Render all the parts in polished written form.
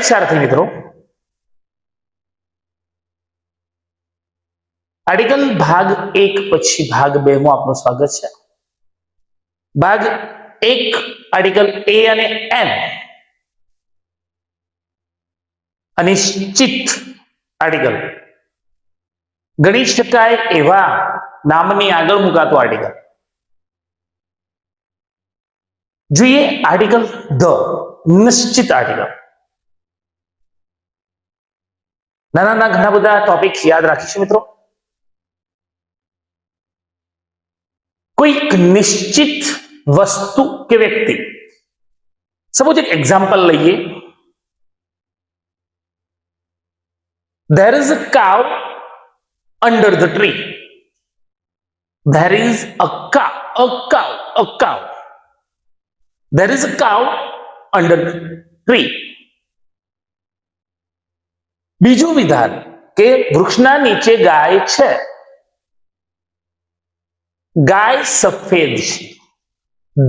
પરીક્ષાર્થી મિત્રો, આર્ટિકલ ભાગ 1 પછી ભાગ 2 માં આપનું સ્વાગત છે. ભાગ 1 આર્ટિકલ એ અને એન, અનિશ્ચિત આર્ટિકલ, ગણી શકાય એવા નામની આગળ મુકાતો આર્ટિકલ. જોઈએ આર્ટિકલ ધ, નિશ્ચિત આર્ટિકલ. નાના ઘણા બધા ટોપિક યાદ રાખીશું મિત્રો. કોઈક નિશ્ચિત વસ્તુ કે વ્યક્તિ, સપોઝ એક એક્ઝામ્પલ લઈએ. There is a cow under the tree. There is a cow. There is a cow under the tree. બીજું વિધાન કે વૃક્ષના નીચે ગાય છે. ગાય સફેદ છે.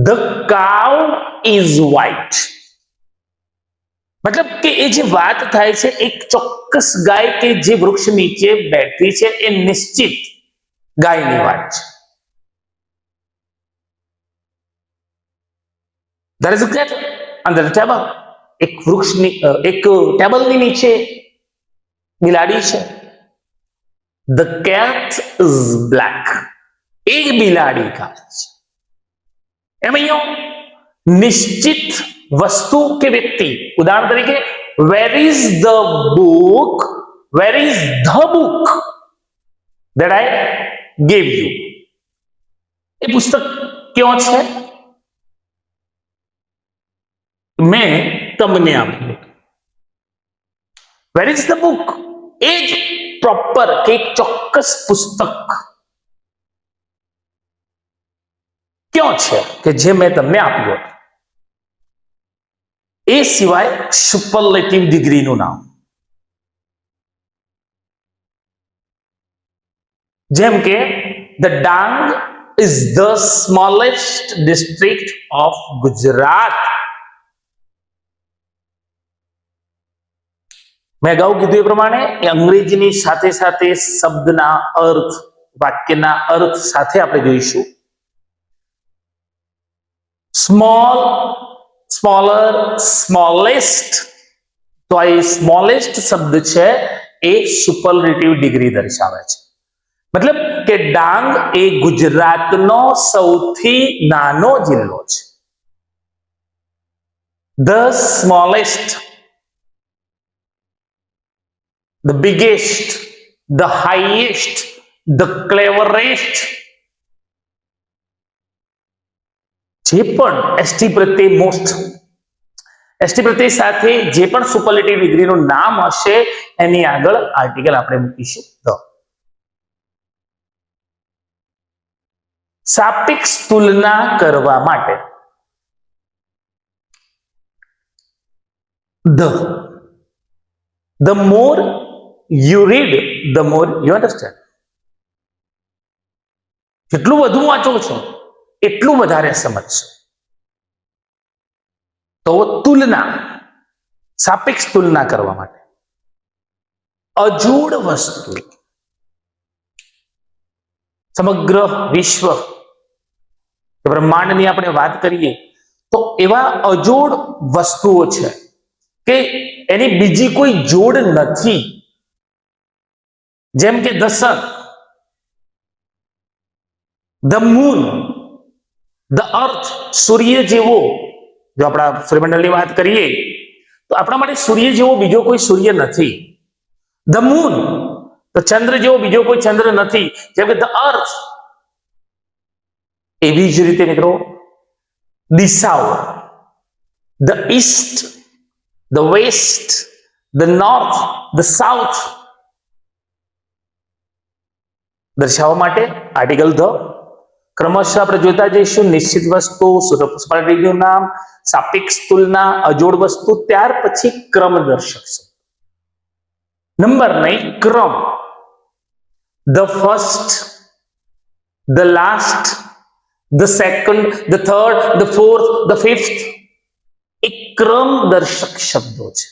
The cow is white. મતલબ કે એ જે વાત થાય છે એક ચોક્કસ ગાય કે જે વૃક્ષ નીચે બેઠી છે એ નિશ્ચિત ગાયની વાત છે. There is a cat under the table. એક વૃક્ષની એક ટેબલની નીચે બિલાડી છે. The cat is black. એક બિલાડી કાળી છે. એમ અહીંયા નિશ્ચિત વસ્તુ કે વ્યક્તિ, ઉદાહરણ તરીકે where is the book that I gave you. એ પુસ્તક ક્યાં છે? મેં તમને આપ્યું. where is the book, એ જ પ્રોપર કે એક ચોક્કસ પુસ્તક ક્યાં છે કે જે મેં તમને આપ્યું. એ સિવાય સુપરલેટિવ ડિગ્રીનું નામ, જેમ કે the Dang is the smallest district of Gujarat. મેં અગાઉ કીધું એ પ્રમાણે એ અંગ્રેજીની સાથે સાથે શબ્દના અર્થ, વાક્યના અર્થ સાથે આપણે જોઈશું. સ્મોલ, સ્મોલર, સ્મોલેસ્ટ, તો આ સ્મોલેસ્ટ શબ્દ છે એ સુપરલેટિવ ડિગ્રી દર્શાવે છે. મતલબ કે ડાંગ એ ગુજરાતનો સૌથી નાનો જિલ્લો છે. The smallest, the biggest, the highest, the cleverest, જે પણ એસટી પ્રત્યે મોસ્ટ, એસટી પ્રત્યય સાથે જે પણ સુપરલેટિવ ડિગ્રીનું નામ હશે એની આગળ આર્ટિકલ આપણે મૂકીશું ધ. સાપેક્ષ તુલના કરવા માટે the more you read, the more you understand. જેટલું વધુ વાંચો છો એટલું વધારે સમજશો. તો તુલના, સાપેક્ષ તુલના કરવા માટે અજોડ વસ્તુ, સમગ્ર વિશ્વ બ્રહ્માંડની આપણે વાત કરીએ તો એવા અજોડ વસ્તુઓ છે કે એની બીજી કોઈ જોડ નથી. જેમ કે the sun, the moon, the earth, સૂર્ય જેવો, જો આપણા સૂર્યમંડળની વાત કરીએ તો આપણા માટે સૂર્ય જેવો બીજો કોઈ સૂર્ય નથી. ધ મૂન, તો ચંદ્ર જેવો બીજો કોઈ ચંદ્ર નથી. જેમ કે ધ અર્થ. એવી જ રીતે મિત્રો દિશાઓ, the east, the west, the north, the south દર્શાવવા માટે આર્ટિકલ ધ. ક્રમશઃ આપણે જોતા જઈશું. નિશ્ચિત વસ્તુ, સુપરલેટિવનું નામ, સાપેક્ષ તુલના, અજોડ વસ્તુ, ત્યાર પછી ક્રમ દર્શક શબ્દ. નંબર નહીં, ક્રમ. The first, the last, the second, the third, the fourth, the fifth, એ ક્રમ દર્શક શબ્દો છે.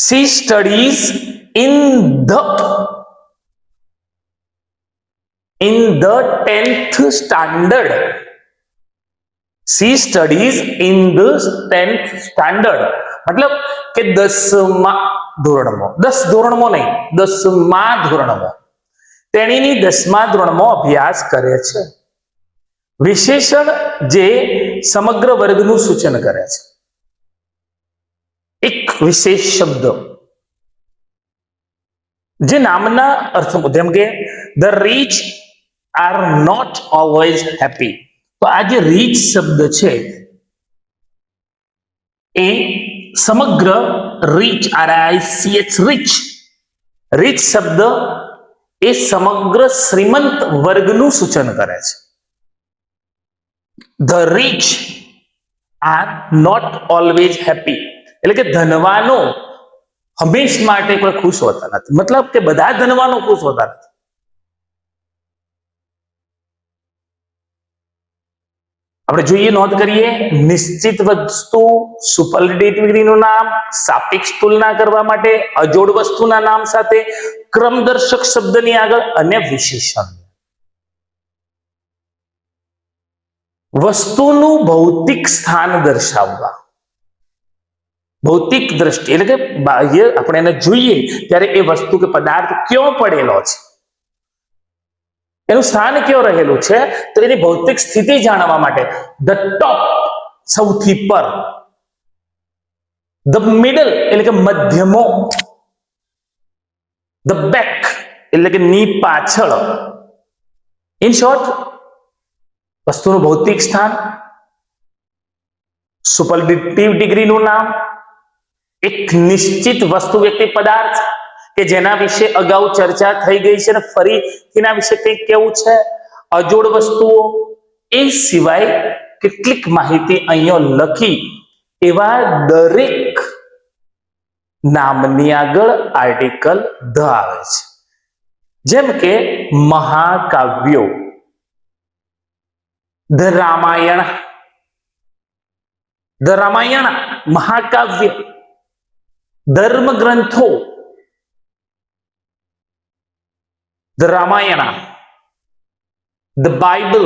She studies in the 10th standard. She studies in the 10th standard. मतलब કે 10મા ધોરણમાં, 10 ધોરણમાં નહીં, 10મા ધોરણમાં, તેણીની 10મા ધોરણમાં અભ્યાસ કરે છે. વિશેષણ જે સમગ્ર વર્ગનું સૂચન કરે છે. એક વિશેષ શબ્દ જે નામના અર્થમાં, જેમ કે the rich are not always happy. તો આ જે રીચ શબ્દ છે એ સમગ્ર રીચ, RICH, રીચ શબ્દ એ સમગ્ર શ્રીમંત વર્ગનું સૂચન કરે છે. The rich are not always happy, એટલે કે ધનવાનો હંમેશ માટે કોઈ ખુશ હોતા નથી. મતલબ કે બધા ધનવાનો ખુશ હોતા નથી. આપણે જોઈએ, નોંધ કરીએ, નિશ્ચિત વસ્તુ સુપરલેટિવ ડિગ્રીનું નામ, સાપેક્ષ તુલના કરવા માટે અજોડ વસ્તુના નામ સાથે ક્રમદર્શક શબ્દની આગળ અને વિશેષણ. વસ્તુનું ભૌતિક સ્થાન દર્શાવવા, ભૌતિક દ્રષ્ટિ એટલે કે બાહ્ય આપણે એને જોઈએ ત્યારે એ વસ્તુ કે પદાર્થ ક્યાં પડેલો છે, એનું સ્થાન ક્યાં રહેલું છે, તો એની ભૌતિક સ્થિતિ જાણવા માટે ધ ટોપ સૌથી પર, ધ મિડલ એટલે કે મધ્યમો, ધ બેક એટલે કે ની પાછળ. ઇન શોર્ટ, વસ્તુનું ભૌતિક સ્થાન, સુપરલેટિવ ડિગ્રીનું નામ, એક નિશ્ચિત વસ્તુ, વ્યક્તિ, પદાર્થ કે જેના વિશે અગાઉ ચર્ચા થઈ ગઈ છે અને ફરી તેના વિશે કંઈક કેવું છે, અજોડ વસ્તુઓ, એ સિવાય કેટલીક માહિતી અહીંયા લખી એવા દરેક નામની આગળ આર્ટિકલ ધ આવે છે. જેમ કે મહાકાવ્યો, ધ રામાયણ, ધ રામાયણ મહાકાવ્ય, ધર્મ ગ્રંથો, the Ramayana, the Bible,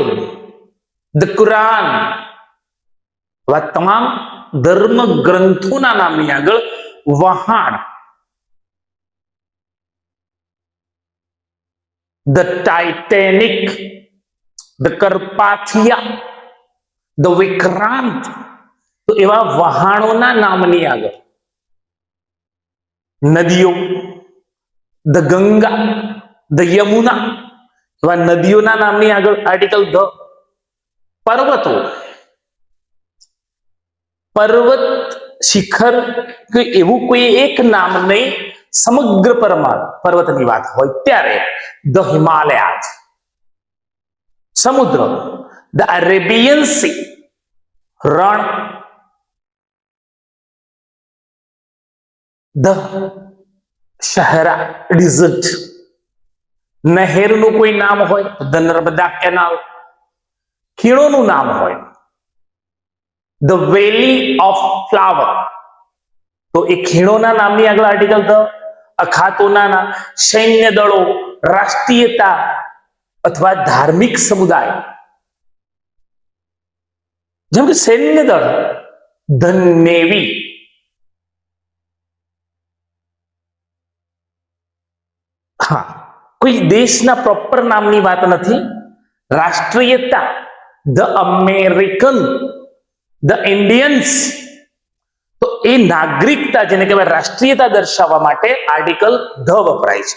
the Quran, આ તમામ ધર્મ ગ્રંથોના નામની આગળ વહાણ, the Titanic, the Carpathia, the Vikrant. તો એવા વહાણોના નામની આગળ નદીઓ, ધ ગંગા, ધ યમુના, એવા નદીઓના નામની આગળ આર્ટિકલ ધ. પર્વતો, પર્વત શિખર કે એવું કોઈ એક નામ નહીં, સમગ્ર પર્વતની વાત હોય ત્યારે ધ હિમાલયાઝ. સમુદ્ર, ધ અરેબિયન સી, રણ, ધ સહારા ડિઝર્ટ. નહેરનું કોઈ નામ હોય, ધ નર્મદા કેનાલ. ખીણોનું નામ હોય, ધ વેલી ઓફ ફ્લાવર. તો એ ખીણોના નામની આગળ આર્ટિકલ ધ. અખાતોના નામ, સૈન્ય દળો, રાષ્ટ્રીયતા અથવા ધાર્મિક સમુદાય. જેમ કે સૈન્ય દળ, ધ નેવી. હા, કોઈ દેશના પ્રોપર નામની વાત નથી. રાષ્ટ્રીયતા, ધ અમેરિકન, ધ ઇન્ડિયન્સ. તો એ નાગરિકતા, જેને કહેવાય રાષ્ટ્રીયતા, દર્શાવવા માટે આર્ટિકલ ધ વપરાય છે.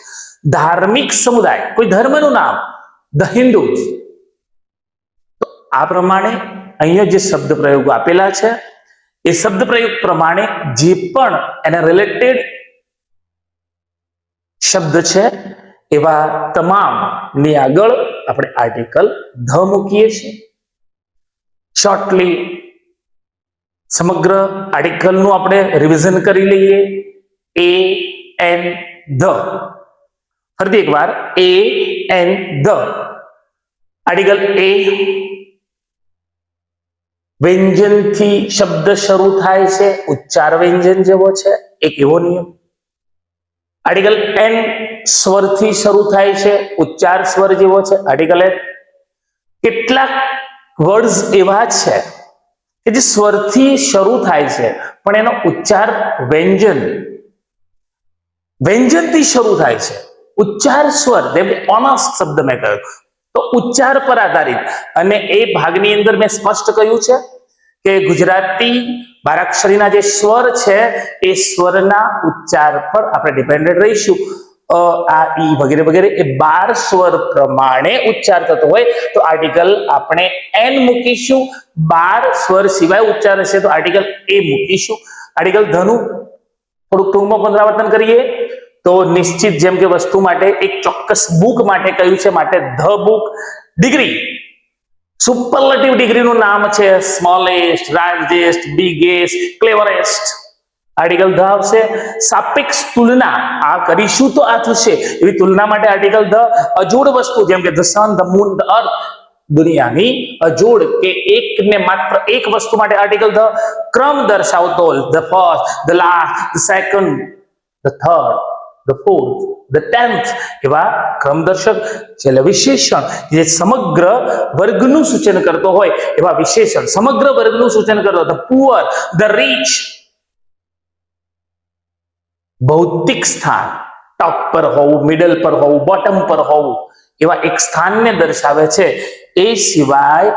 ધાર્મિક સમુદાય, કોઈ ધર્મનું નામ, ધ હિન્દુ. તો આ પ્રમાણે અહીંયા જે શબ્દ પ્રયોગો આપેલા છે એ શબ્દ પ્રયોગ પ્રમાણે જે પણ એના રિલેટેડ શબ્દ છે એવા તમામ ની આગળ આપણે આર્ટિકલ ધ મૂકીએ છીએ. શોર્ટલી સમગ્ર આર્ટિકલનું આપણે રિવિઝન કરી લઈએ. એ એન ધ, ફરીથી એકવાર એ એન ધ. આર્ટિકલ એ વ્યંજનથી શબ્દ શરૂ થાય છે, ઉચ્ચાર વ્યંજન જેવો છે, એક એવો નિયમ. આર્ટિકલ એન સ્વરથી શરૂ થાય છે, ઉચ્ચાર સ્વર જેવો છે આર્ટિકલ એન. કેટલાક વર્ડ્સ એવા છે કે જે સ્વરથી શરૂ થાય છે પણ એનો ઉચ્ચાર વ્યંજનથી શરૂ થાય છે. ઉચ્ચાર સ્વર, જેમ કે ઓનસ્ટ શબ્દ મેં કહ્યું, તો ઉચ્ચાર પર આધારિત. અને એ ભાગની અંદર મેં સ્પષ્ટ કહ્યું છે કે ગુજરાતી બારાક્ષરીના જે સ્વર છે એ સ્વરના ઉચ્ચાર પર આપણે ડિપેન્ડન્ટ રહીશું. અ, આ, ઈ વગેરે વગેરે એ 12 સ્વર પ્રમાણે ઉચ્ચાર થતો હોય તો આર્ટિકલ આપણે એન મૂકીશું. 12 સ્વર સિવાય ઉચ્ચાર હશે તો આર્ટિકલ એ મૂકીશું. આર્ટિકલ ધનું થોડુંક ટૂંકમાં પુનરાવર્તન કરીએ તો નિશ્ચિત, જેમ કે વસ્તુ માટે એક ચોક્કસ બુક માટે કહ્યું છે, માટે ધ બુક. ડિગ્રી, સુપરલેટિવ ડિગ્રીનું નામ છે smallest, largest, biggest, cleverest. Article the આવશે. સાપેક્ષ તુલના, આ કરીશું તો આ થશે એવી તુલના માટે આર્ટિકલ ધ. અજોડ વસ્તુ, જેમ કે the sun, the moon, the અર્થ, દુનિયાની અજોડ કે એક ને માત્ર એક વસ્તુ માટે આર્ટિકલ ધ. ક્રમ દર્શાવતો, the first, the last, the second, the third, the fourth, the 10th, એવા ક્રમદર્શક. એટલે વિશેષણ જે સમગ્ર વર્ગનું સૂચન કરતો હોય એવા વિશેષણ, સમગ્ર વર્ગનું સૂચન કરતો, ધ પુઅર, ધ રીચ. ભૌતિક સ્થાન, ટોપ પર હોવું, મિડલ પર હોવું, બોટમ પર હોવું, એવા એક સ્થાનને દર્શાવે છે. એ સિવાય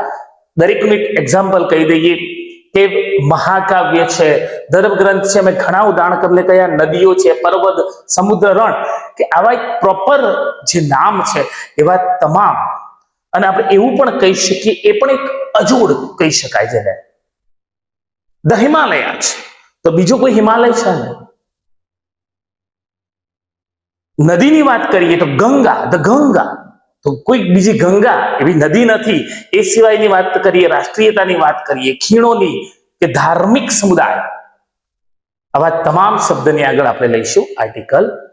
દરેકનું એક એક્ઝામ્પલ કહી દઈએ કે મહાકાવ્ય છે, ધર્મગ્રંથ છે, અમે ઘણા ઉદાહરણ તમને કયા, નદીઓ છે, પર્વત, સમુદ્ર, રણ, કે આવા એક પ્રોપર જે નામ છે એવા તમામ. અને આપણે એવું પણ કહી શકીએ, એ પણ એક અજોડ કહી શકાય જેને. ધ હિમાલયા છે તો બીજો કોઈ હિમાલય છે ને. નદીની વાત કરીએ તો ગંગા, ધ ગંગા, તો કોઈ બીજી ગંગા એવી નદી નથી. એ સિવાયની વાત કરીએ, રાષ્ટ્રીયતાની વાત કરીએ, ખીણોની કે ધાર્મિક સમુદાય, આવા તમામ શબ્દની આગળ આપણે લઈશું આર્ટિકલ